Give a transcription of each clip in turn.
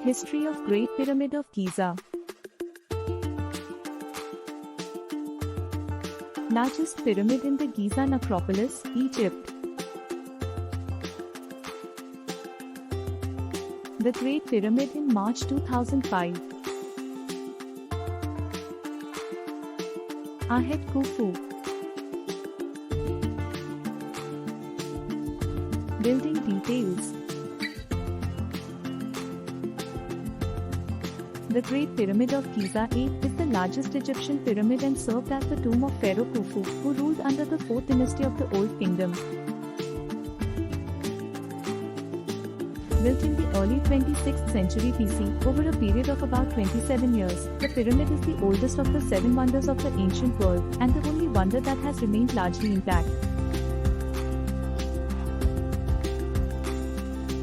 History of Great Pyramid of Giza. Largest pyramid in the Giza necropolis, Egypt. The Great Pyramid in March 2005. Ahed Khufu. Building details. The Great Pyramid of Giza A is the largest Egyptian pyramid and served as the tomb of Pharaoh Khufu, who ruled under the 4th dynasty of the Old Kingdom. Built in the early 26th century BC, over a period of about 27 years, the pyramid is the oldest of the 7 wonders of the ancient world, and the only wonder that has remained largely intact.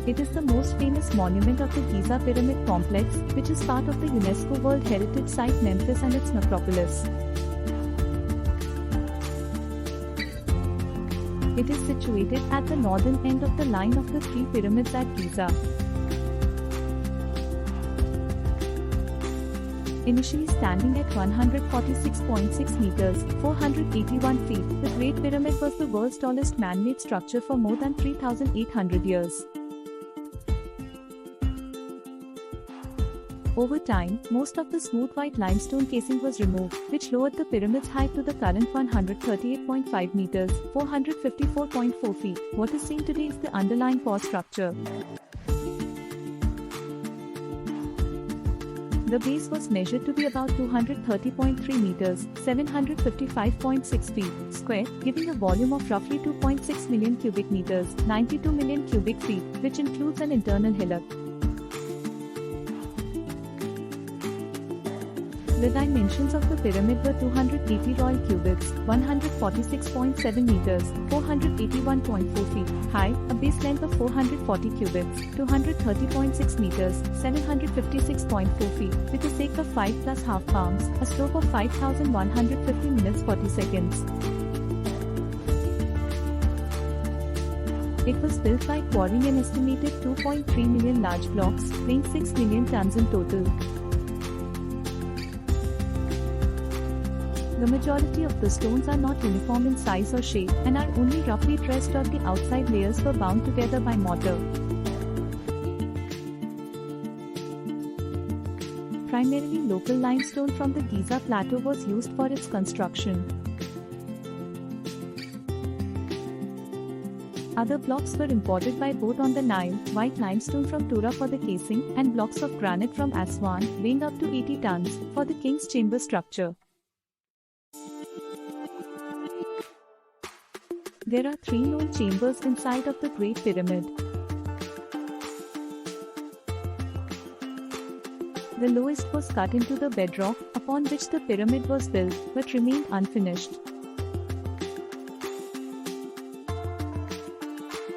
It is the most famous monument of the Giza Pyramid Complex, which is part of the UNESCO World Heritage Site Memphis and its necropolis. It is situated at the northern end of the line of the 3 pyramids at Giza. Initially standing at 146.6 meters, 481 feet, the Great Pyramid was the world's tallest man-made structure for more than 3,800 years. Over time, most of the smooth white limestone casing was removed, which lowered the pyramid's height to the current 138.5 meters, 454.4 feet. What is seen today is the underlying core structure. The base was measured to be about 230.3 meters, 755.6 feet square, giving a volume of roughly 2.6 million cubic meters, 92 million cubic feet, which includes an internal hillock. The dimensions of the pyramid were 280 royal cubits, 146.7 meters, 481.4 feet high, a base length of 440 cubits, 230.6 meters, 756.4 feet, with a sake of 5 plus half palms, a slope of 5,150 minutes 40 seconds. It was built by quarrying an estimated 2.3 million large blocks, weighing 6 million tons in total. The majority of the stones are not uniform in size or shape, and are only roughly pressed or the outside layers were bound together by mortar. Primarily local limestone from the Giza Plateau was used for its construction. Other blocks were imported by boat on the Nile, white limestone from Tura for the casing, and blocks of granite from Aswan, weighing up to 80 tons, for the king's chamber structure. There are 3 known chambers inside of the Great Pyramid. The lowest was cut into the bedrock, upon which the pyramid was built, but remained unfinished.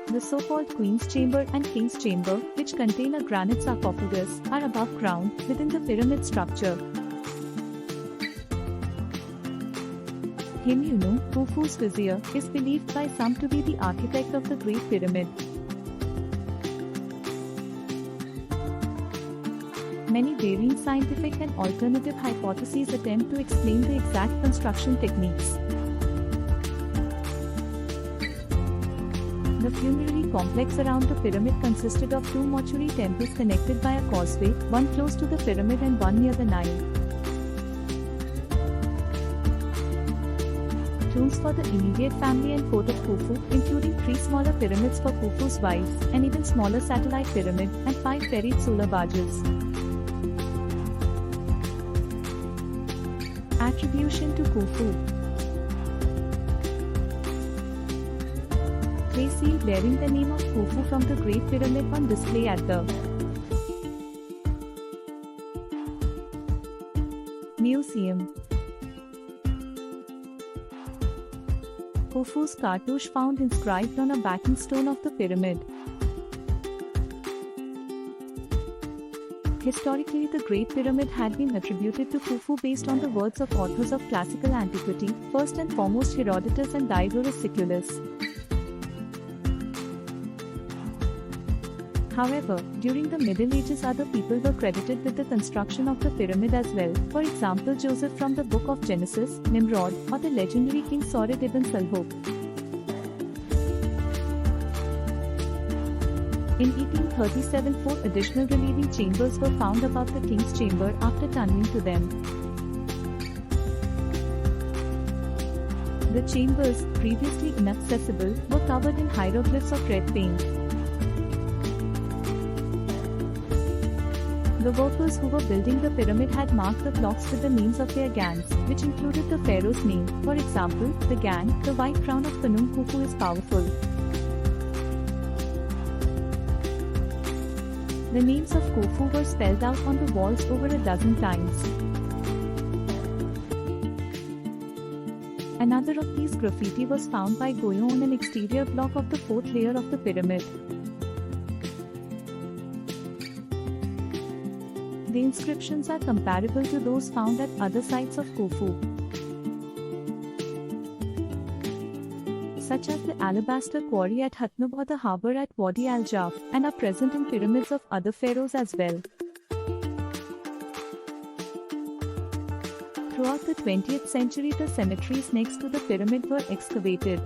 The so-called Queen's Chamber and King's Chamber, which contain a granite sarcophagus, are above ground, within the pyramid structure. Himyunu, Khufu's vizier, is believed by some to be the architect of the Great Pyramid. Many varying scientific and alternative hypotheses attempt to explain the exact construction techniques. The funerary complex around the pyramid consisted of 2 mortuary temples connected by a causeway, one close to the pyramid and one near the Nile. Tombs for the immediate family and court of Khufu, including 3 smaller pyramids for Khufu's wives, an even smaller satellite pyramid, and 5 ferried solar barges. Attribution to Khufu. Clay seal bearing the name of Khufu from the Great Pyramid on display at the Museum. Khufu's cartouche found inscribed on a backing stone of the pyramid. Historically, the Great Pyramid had been attributed to Khufu based on the words of authors of classical antiquity, first and foremost Herodotus and Diodorus Siculus. However, during the Middle Ages other people were credited with the construction of the pyramid as well, for example Joseph from the book of Genesis, Nimrod, or the legendary king Saurid ibn Salhoq. In 1837 4 additional relieving chambers were found above the king's chamber after tunneling to them. The chambers, previously inaccessible, were covered in hieroglyphs of red paint. The workers who were building the pyramid had marked the blocks with the names of their gangs, which included the pharaoh's name. For example, the gang, the White Crown of Khnum Khufu is powerful. The names of Khufu were spelled out on the walls over a dozen times. Another of these graffiti was found by Goyo on an exterior block of the fourth layer of the pyramid. The inscriptions are comparable to those found at other sites of Khufu, such as the alabaster quarry at Hatnub or the harbour at Wadi al-Jaf, and are present in pyramids of other pharaohs as well. Throughout the 20th century, the cemeteries next to the pyramid were excavated.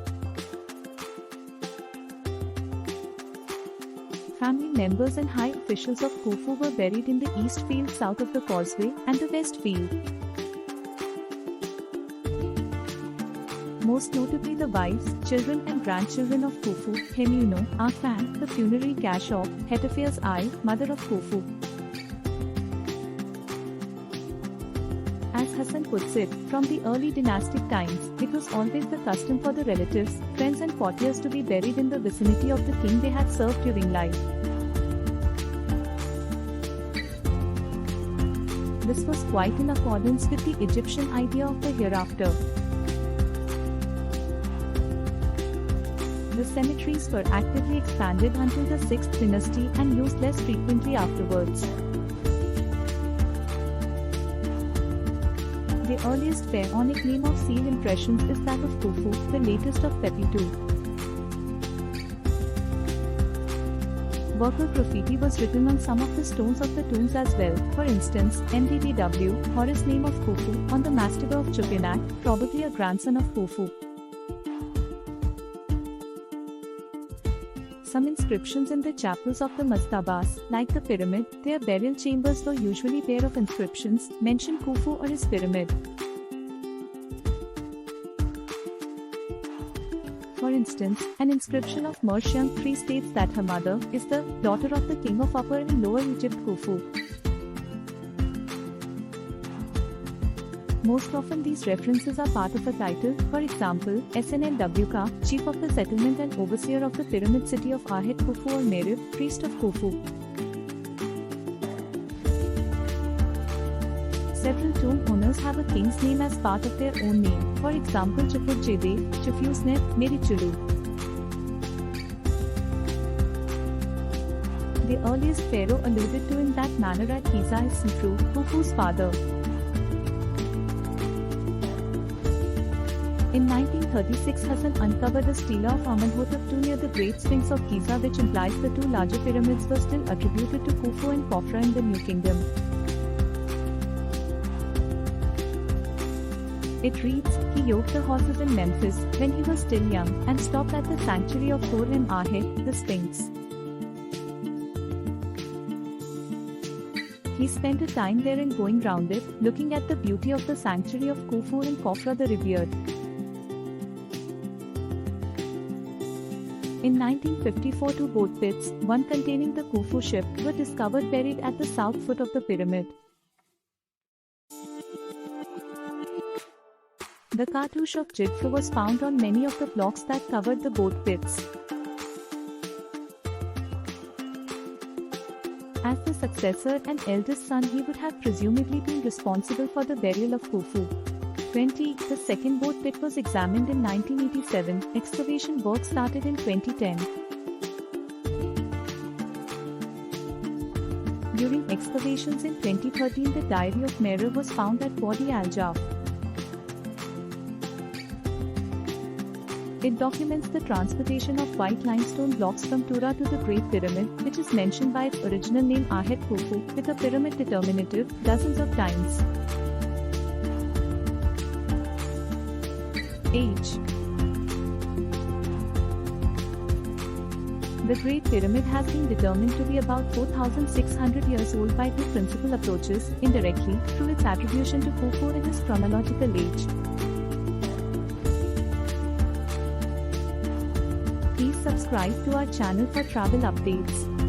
Family members and high officials of Khufu were buried in the east field south of the causeway and the west field. Most notably the wives, children and grandchildren of Khufu, Hemiuno, Afan, the funerary cash of Hetepheres I, mother of Khufu. As Hassan puts it, from the early dynastic times, it was always the custom for the relatives, friends and courtiers to be buried in the vicinity of the king they had served during life. This was quite in accordance with the Egyptian idea of the hereafter. The cemeteries were actively expanded until the 6th dynasty and used less frequently afterwards. The earliest pharaonic name of seal impressions is that of Khufu, the latest of Pepi II. Worker graffiti was written on some of the stones of the tombs as well, for instance, MDDW, Horus name of Khufu, on the mastaba of Chupinak, probably a grandson of Khufu. Some inscriptions in the chapels of the mastabas, like the pyramid, their burial chambers were usually bare of inscriptions, mention Khufu or his pyramid. For instance, an inscription of Mershang III states that her mother is the daughter of the king of Upper and Lower Egypt Khufu. Most often these references are part of a title, for example, SNLWK, chief of the settlement and overseer of the pyramid city of Ahet Khufu or Merib, priest of Khufu. Several tomb owners have a king's name as part of their own name, for example Chaput Jede, Chufusnet, Meri Chulu. The earliest pharaoh alluded to in that manner at Giza is Sifru, Khufu's father. In 1936 Hassan uncovered a stela of Amenhotep II near the Great Sphinx of Giza, which implies the two larger pyramids were still attributed to Khufu and Khafra in the New Kingdom. It reads, he yoked the horses in Memphis when he was still young and stopped at the sanctuary of Hor-em-Ahet, the Sphinx. He spent a time there and going round it, looking at the beauty of the sanctuary of Khufu and Khafra the revered. In 1954 two boat pits, one containing the Khufu ship, were discovered buried at the south foot of the pyramid. The cartouche of Jidfu was found on many of the blocks that covered the boat pits. As the successor and eldest son, he would have presumably been responsible for the burial of Khufu. 20. The second boat pit was examined in 1987, excavation work started in 2010. During excavations in 2013, the diary of Merib was found at Wadi al-Jaf. It documents the transportation of white limestone blocks from Tura to the Great Pyramid, which is mentioned by its original name Ahet Khufu, with a pyramid determinative, dozens of times. Age. The Great Pyramid has been determined to be about 4,600 years old by two principal approaches, indirectly, through its attribution to Khufu in his chronological age. Please subscribe to our channel for travel updates.